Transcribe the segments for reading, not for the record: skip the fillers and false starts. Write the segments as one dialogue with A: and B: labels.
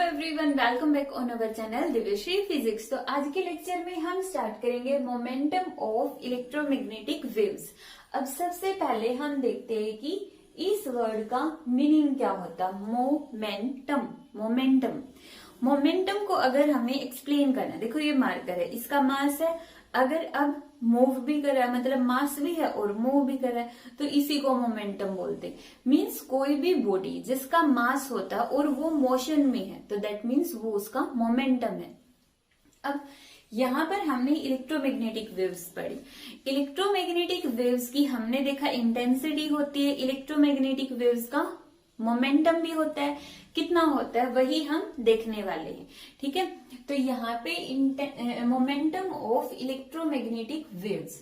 A: Everyone, welcome back on our channel Divyashree physics. तो आज के लेक्चर में हम स्टार्ट करेंगे मोमेंटम ऑफ इलेक्ट्रोमैग्नेटिक वेव्स। अब सबसे पहले हम देखते हैं कि इस वर्ड का मीनिंग क्या होता है। मोमेंटम मोमेंटम मोमेंटम को अगर हमें एक्सप्लेन करना, देखो ये मार्कर है, इसका मास है। अगर अब मूव भी कर रहा है, मतलब मास भी है और मूव भी कर रहा है, तो इसी को मोमेंटम बोलते हैं। मीन्स कोई भी बॉडी जिसका मास होता है और वो मोशन में है, तो दैट मीन्स वो उसका मोमेंटम है। अब यहाँ पर हमने इलेक्ट्रोमैग्नेटिक वेव्स पढ़ी। इलेक्ट्रोमैग्नेटिक वेव्स की हमने देखा इंटेंसिटी होती है, इलेक्ट्रोमैग्नेटिक वेव्स का मोमेंटम भी होता है। कितना होता है वही हम देखने वाले हैं, ठीक है। तो यहाँ पे मोमेंटम ऑफ इलेक्ट्रोमैग्नेटिक वेव्स,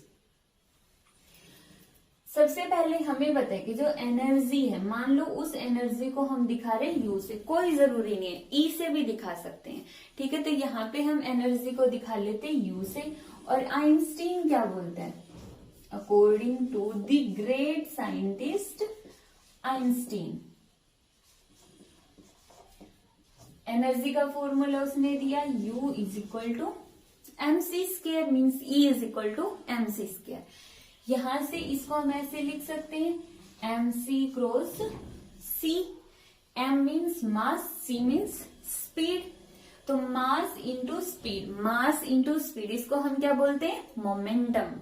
A: सबसे पहले हमें बताए कि जो एनर्जी है, मान लो उस एनर्जी को हम दिखा रहे हैं यू से, कोई जरूरी नहीं है, ई से भी दिखा सकते हैं, ठीक है। तो यहाँ पे हम एनर्जी को दिखा लेते हैं यू से। और आइंस्टीन क्या बोलता है, according to the great scientist Einstein, energy का फॉर्मूला उसने दिया U is equal to mc², means E is equal to mc²। यहां से इसको हम ऐसे लिख सकते हैं mc cross c। m means mass, c means speed. तो mass into speed, mass into speed, इसको हम क्या बोलते हैं, मोमेंटम।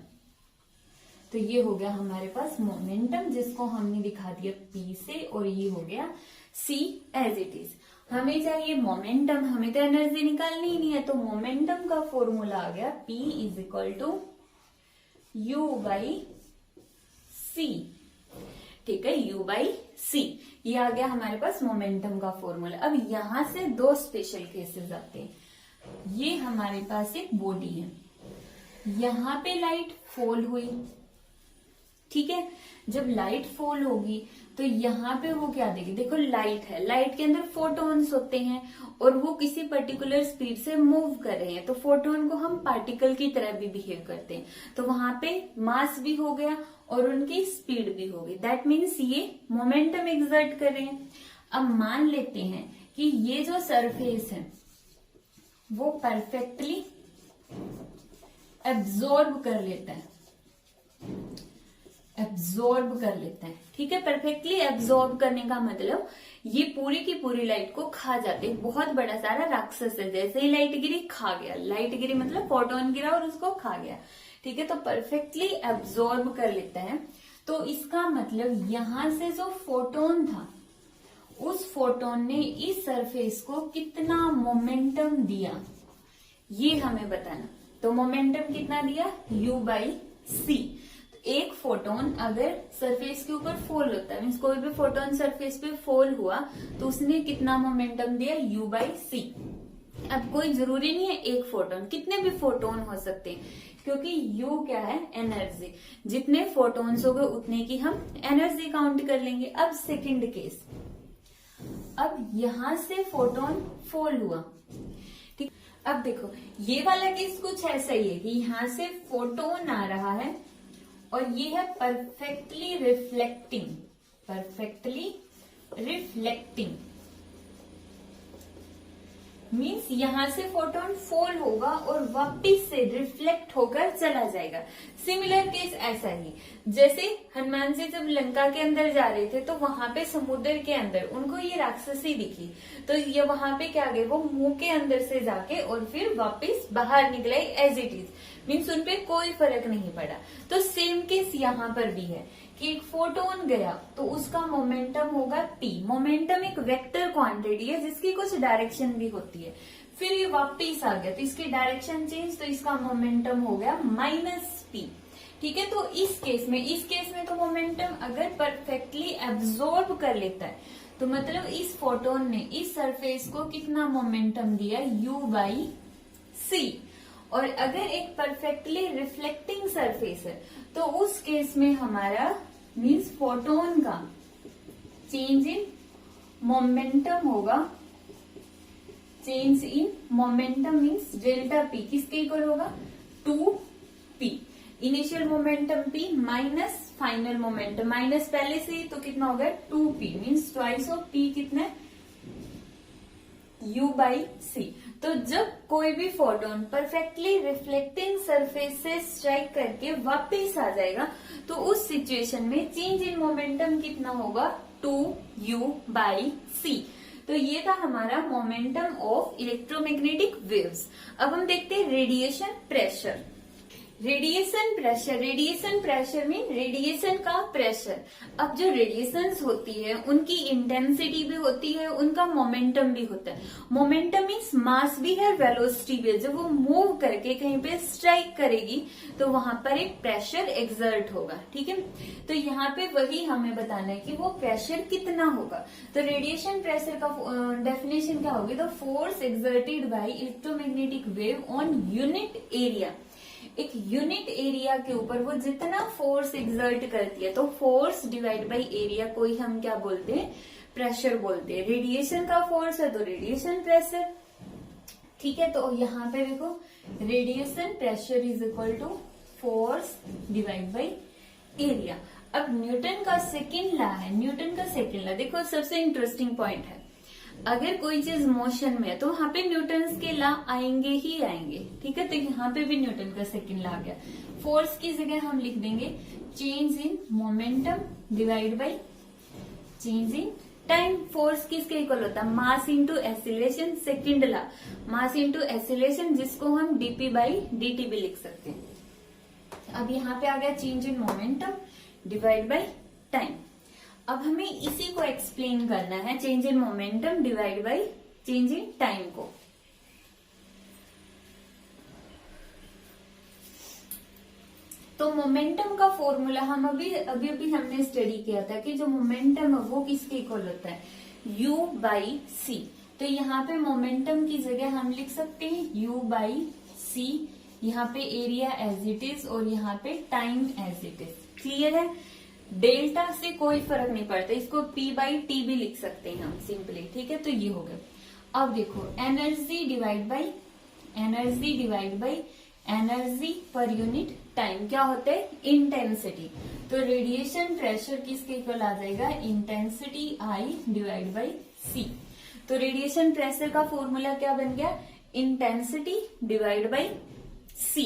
A: तो ये हो गया हमारे पास मोमेंटम, जिसको हमने दिखा दिया P से, और ये हो गया C एज इट इज। हमें चाहिए मोमेंटम, हमें तो एनर्जी निकालनी ही नहीं है, तो मोमेंटम का फॉर्मूला आ गया P is equal to U by C, ठीक है, U बाई C। ये आ गया हमारे पास मोमेंटम का फॉर्मूला। अब यहां से दो स्पेशल केसेस आते हैं। ये हमारे पास एक बॉडी है, यहां पे लाइट फॉल हुई, ठीक है। जब लाइट फॉल होगी तो यहाँ पे वो क्या देगी, देखो लाइट है, लाइट के अंदर फोटॉन्स होते हैं और वो किसी पर्टिकुलर स्पीड से मूव कर रहे हैं, तो फोटोन को हम पार्टिकल की तरह भी बिहेव करते हैं। तो वहां पे मास भी हो गया और उनकी स्पीड भी हो गई, दैट मीन्स ये मोमेंटम एक्सर्ट कर रहे हैं। अब मान लेते हैं कि ये जो सरफेस है वो परफेक्टली एब्जॉर्ब कर लेता है, एब्जॉर्ब कर लेता है, ठीक है। परफेक्टली एब्जॉर्ब करने का मतलब ये पूरी की पूरी लाइट को खा जाते हैं। बहुत बड़ा सारा राक्षस है, जैसे ही लाइट गिरी खा गया, लाइट गिरी मतलब फोटोन गिरा और उसको खा गया, ठीक है। तो परफेक्टली एब्जॉर्ब कर लेता है। तो इसका मतलब यहां से जो फोटोन था, उस फोटोन ने इस सरफेस को कितना मोमेंटम दिया, ये हमें बताना। तो मोमेंटम कितना दिया, U बाई C। एक फोटोन अगर सरफेस के ऊपर फॉल होता है, मीन्स कोई भी फोटोन सरफेस पे फॉल हुआ, तो उसने कितना मोमेंटम दिया, U बाई C। अब कोई जरूरी नहीं है एक फोटोन, कितने भी फोटोन हो सकते हैं, क्योंकि U क्या है, एनर्जी। जितने फोटोन्स हो गए उतने की हम एनर्जी काउंट कर लेंगे। अब सेकंड केस, अब यहां से फोटोन फॉल हुआ, ठीक। अब देखो ये वाला केस कुछ ऐसा ही है कि यहां से फोटोन आ रहा है और ये है perfectly reflecting, perfectly reflecting means यहां से फोटोन फॉल होगा और वापिस से रिफ्लेक्ट होकर चला जाएगा। सिमिलर केस ऐसा ही, जैसे हनुमान जी जब लंका के अंदर जा रहे थे, तो वहां पे समुद्र के अंदर उनको ये राक्षसी दिखी, तो ये वहां पे क्या गए, वो मुंह के अंदर से जाके और फिर वापिस बाहर निकले एज इट इज, मीन्स उनपे कोई फर्क नहीं पड़ा। तो सेम केस यहाँ पर भी है कि एक फोटोन गया तो उसका मोमेंटम होगा P। मोमेंटम एक वेक्टर क्वांटिटी है जिसकी कुछ डायरेक्शन भी होती है, फिर ये वापिस आ गया तो इसकी डायरेक्शन चेंज, तो इसका मोमेंटम हो गया -P, ठीक है। तो इस केस में तो मोमेंटम अगर परफेक्टली एब्जॉर्ब कर लेता है, तो मतलब इस फोटोन ने इस सरफेस को कितना मोमेंटम दिया, U बाई C। और अगर एक परफेक्टली रिफ्लेक्टिंग सरफेस है, तो उस केस में हमारा मीन्स फोटोन का चेंज इन मोमेंटम होगा, change in momentum means delta P किसके इक्वल होगा, 2P। Initial momentum P minus final momentum, minus पहले से ही तो कितना हो गया 2P, means twice of P, कितना U/c। तो जब कोई भी फोटोन परफेक्टली रिफ्लेक्टिंग सरफेस से स्ट्राइक करके वापस आ जाएगा तो उस सिचुएशन में चेंज इन मोमेंटम कितना होगा, 2U/c। तो ये था हमारा मोमेंटम ऑफ इलेक्ट्रोमैग्नेटिक वेव्स। अब हम देखते हैं radiation pressure. Radiation pressure mean radiation का प्रेशर। अब जो रेडिएशंस होती है उनकी इंटेंसिटी भी होती है, उनका मोमेंटम भी होता है। मोमेंटम मीन्स मास भी है, वेलोसिटी भी है। जब वो मूव करके कहीं पे स्ट्राइक करेगी तो वहां पर एक प्रेशर एक्सर्ट होगा, ठीक है। तो यहाँ पे वही हमें बताना है कि वो प्रेशर कितना होगा। तो रेडिएशन प्रेशर का डेफिनेशन क्या होगी, the force exerted by electromagnetic wave on unit area. एक यूनिट एरिया के ऊपर वो जितना फोर्स एक्सर्ट करती है, तो फोर्स डिवाइड बाय एरिया को ही हम क्या बोलते हैं, प्रेशर बोलते हैं। रेडिएशन का फोर्स है तो रेडिएशन प्रेशर, ठीक है। तो यहाँ पे देखो radiation pressure is equal to force divide by area. अब न्यूटन का सेकेंड लॉ है, न्यूटन का सेकेंड लॉ देखो सबसे इंटरेस्टिंग पॉइंट है। अगर कोई चीज मोशन में है तो वहां पे न्यूटन के लॉ आएंगे ही आएंगे, ठीक है। तो यहाँ पे भी न्यूटन का सेकंड लॉ आ गया। फोर्स की जगह हम लिख देंगे change in momentum divide by change in time. Force किसके इक्वल होता है, mass into acceleration. Second law mass into acceleration, जिसको हम dp/dt भी लिख सकते हैं। अब यहाँ पे आ गया change in momentum divide by time. अब हमें इसी को एक्सप्लेन करना है, change in momentum divide by change in time को। तो मोमेंटम का फॉर्मूला हम अभी हमने स्टडी किया था कि जो मोमेंटम है वो किसके इक्वल होता है, U/c। तो यहाँ पे मोमेंटम की जगह हम लिख सकते हैं U/c। यहाँ पे एरिया एज इट इज और यहाँ पे time as it is. Clear है। डेल्टा से कोई फर्क नहीं पड़ता, इसको P/T भी लिख सकते हैं हम सिंपली, ठीक है। तो ये हो गया। अब देखो energy divide by energy per unit time क्या होता है, इंटेंसिटी। तो रेडिएशन प्रेशर किसके इक्वल आ जाएगा, intensity I divide by C। तो रेडिएशन प्रेशर का फॉर्मूला क्या बन गया, intensity divide by C।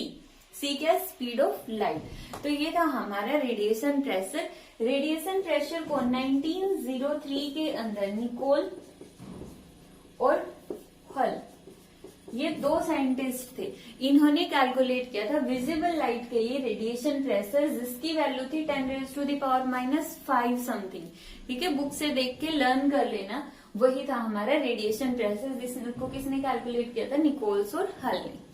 A: C क्या, स्पीड ऑफ लाइट। तो ये था हमारा रेडिएशन प्रेशर। रेडिएशन प्रेशर को 1903 के अंदर निकोल और हल, ये दो साइंटिस्ट थे, इन्होंने कैलकुलेट किया था विजिबल लाइट के लिए रेडिएशन प्रेशर, जिसकी वैल्यू थी 10⁻⁵ समथिंग, ठीक है। बुक से देख के लर्न कर लेना। वही था हमारा रेडिएशन प्रेशर, जिसको किसने कैलकुलेट किया था, निकोल्स और हल ने।